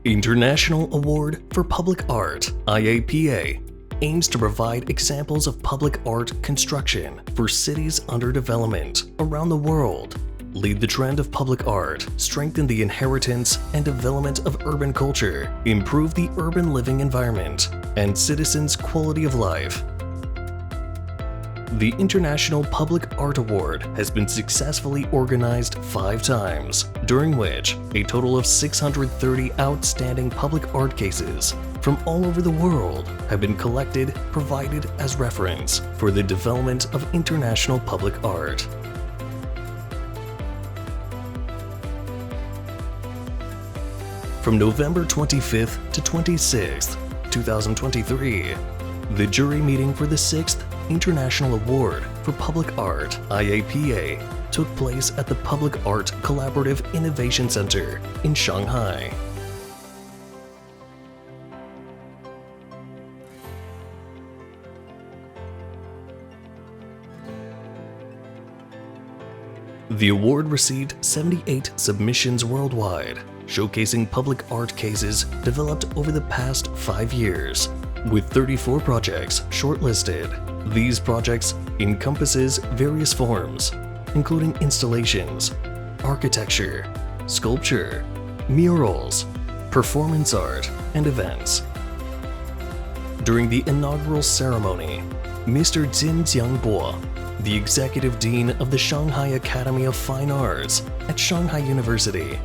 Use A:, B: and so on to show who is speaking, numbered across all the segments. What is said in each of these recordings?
A: International Award for Public Art, IAPA, aims to provide examples of public art construction for cities under development around the world, lead the trend of public art, strengthen the inheritance and development of urban culture, improve the urban living environment, and citizens' quality of life. The International Public Art Award has been successfully organized 5 times, during which a total of 630 outstanding public art cases from all over the world have been collected, provided as reference for the development of international public art. From November 25th to 26th, 2023, the jury meeting for the 6th International Award for Public Art, IAPA, took place at the Public Art Collaborative Innovation Center in Shanghai. The award received 78 submissions worldwide, showcasing public art cases developed over the past 5 years, with 34 projects shortlisted. These projects encompasses various forms, including installations, architecture, sculpture, murals, performance art, and events. During the inaugural ceremony, Mr. Jin Jiangbo, the Executive Dean of the Shanghai Academy of Fine Arts at Shanghai University,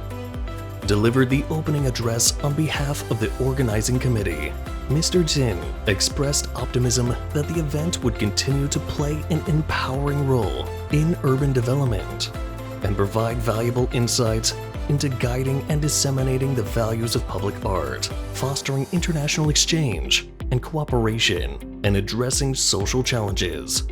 A: delivered the opening address on behalf of the organizing committee. Mr. Jin expressed optimism that the event would continue to play an empowering role in urban development and provide valuable insights into guiding and disseminating the values of public art, fostering international exchange and cooperation, and addressing social challenges.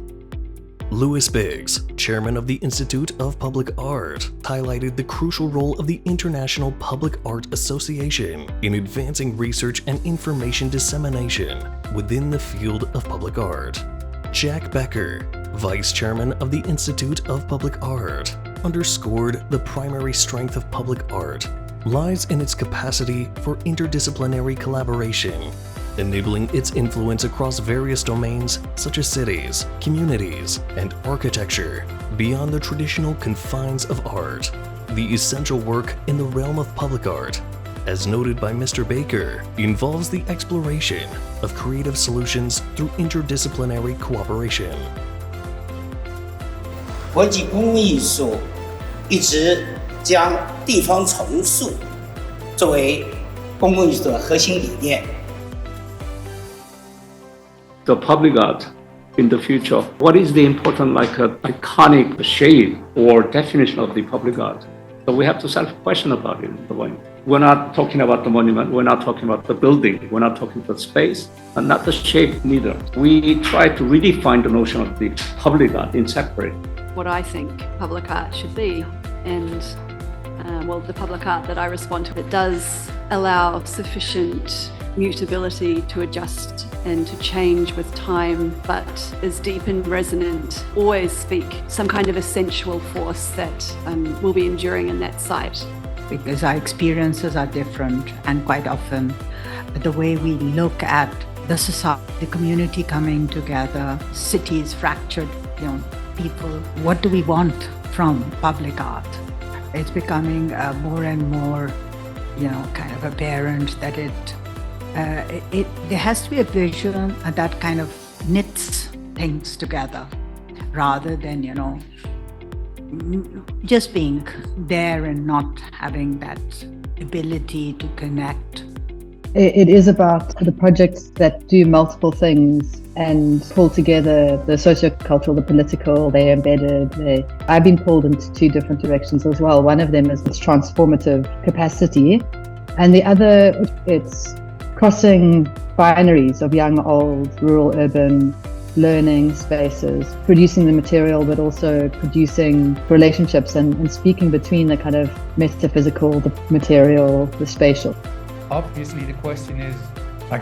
A: Louis Biggs, chairman of the Institute of Public Art, highlighted the crucial role of the International Public Art Association in advancing research and information dissemination within the field of public art. Jack Becker, vice chairman of the Institute of Public Art, underscored the primary strength of public art lies in its capacity for interdisciplinary collaboration, enabling its influence across various domains such as cities, communities, and architecture beyond the traditional confines of art. The essential work in the realm of public art, as noted by Mr. Baker, involves the exploration of creative solutions through interdisciplinary cooperation.
B: 国际公共艺术一直将地方重塑作为公共艺术的核心理念。
C: The public art in the future. What is the important, iconic shape or definition of the public art? So we have to self-question about it. We're not talking about the monument. We're not talking about the building. We're not talking about space, and not the shape neither. We try to redefine the notion of the public art in separate.
D: What I think public art should be, and the public art that I respond to, it does allow sufficient mutability to adjust and to change with time, but is deep and resonant, always speak some kind of essential force that will be enduring in that site.
E: Because our experiences are different, and quite often the way we look at the society, the community coming together, cities fractured, people, what do we want from public art? It's becoming more and more, kind of apparent that there has to be a vision that kind of knits things together rather than, just being there and not having that ability to connect.
F: It is about the projects that do multiple things and pull together the socio-cultural, the political, they're embedded. I've been pulled into 2 different directions as well. One of them is its transformative capacity, and the other, it's crossing binaries of young, old, rural, urban, learning spaces, producing the material, but also producing relationships and speaking between the kind of metaphysical, the material, the spatial.
G: Obviously, the question is,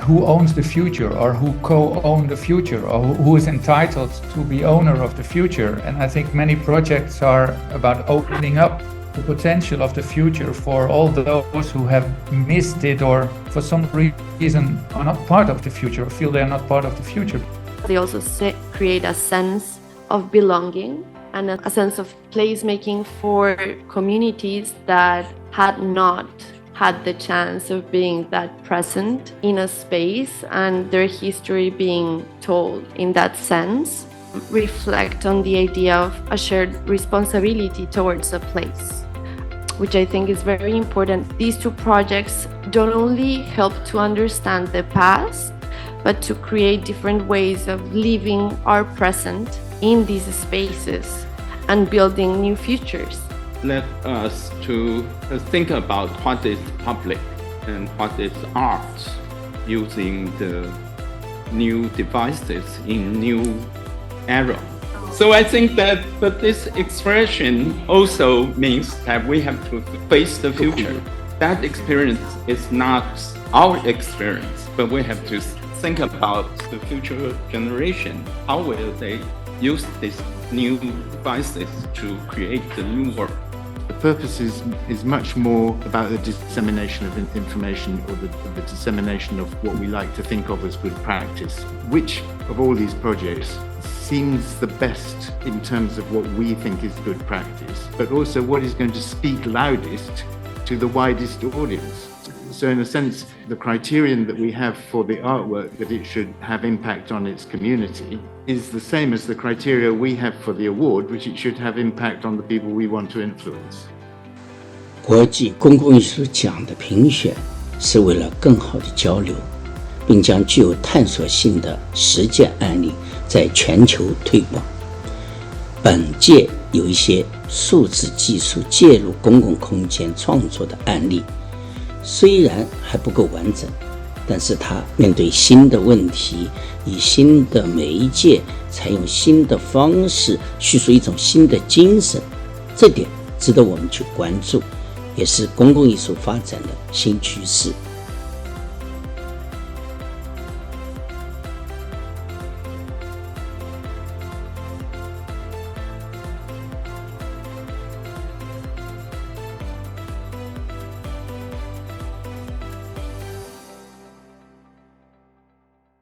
G: who owns the future, or who co-own the future, or who is entitled to be owner of the future? And I think many projects are about opening up the potential of the future for all those who have missed it or for some reason are not part of the future or feel they are not part of the future.
H: They also create a sense of belonging and a sense of placemaking for communities that had not had the chance of being that present in a space and their history being told in that sense. Reflect on the idea of a shared responsibility towards a place, which I think is very important. These two projects don't only help to understand the past, but to create different ways of living our present in these spaces and building new futures.
I: Let us to think about what is public and what is art using the new devices in new era. So I think that this expression also means that we have to face the future. That experience is not our experience, but we have to think about the future generation. How will they use these new devices to create the new world?
J: The purpose is much more about the dissemination of information or the dissemination of what we like to think of as good practice. Which of all these projects seems the best in terms of what we think is good practice, but also what is going to speak loudest to the widest audience? So in a sense, the criterion that we have for the artwork that it should have impact on its community is the same as the criteria we have for the award, which it should have impact on the people we want to influence.
K: 国际公共艺术奖的评选是为了更好的交流，并将具有探索性的实践案例在全球推广。本届有一些数字技术介入公共空间创作的案例，虽然还不够完整，但是它面对新的问题，以新的媒介，采用新的方式，叙述一种新的精神，这点值得我们去关注，也是公共艺术发展的新趋势。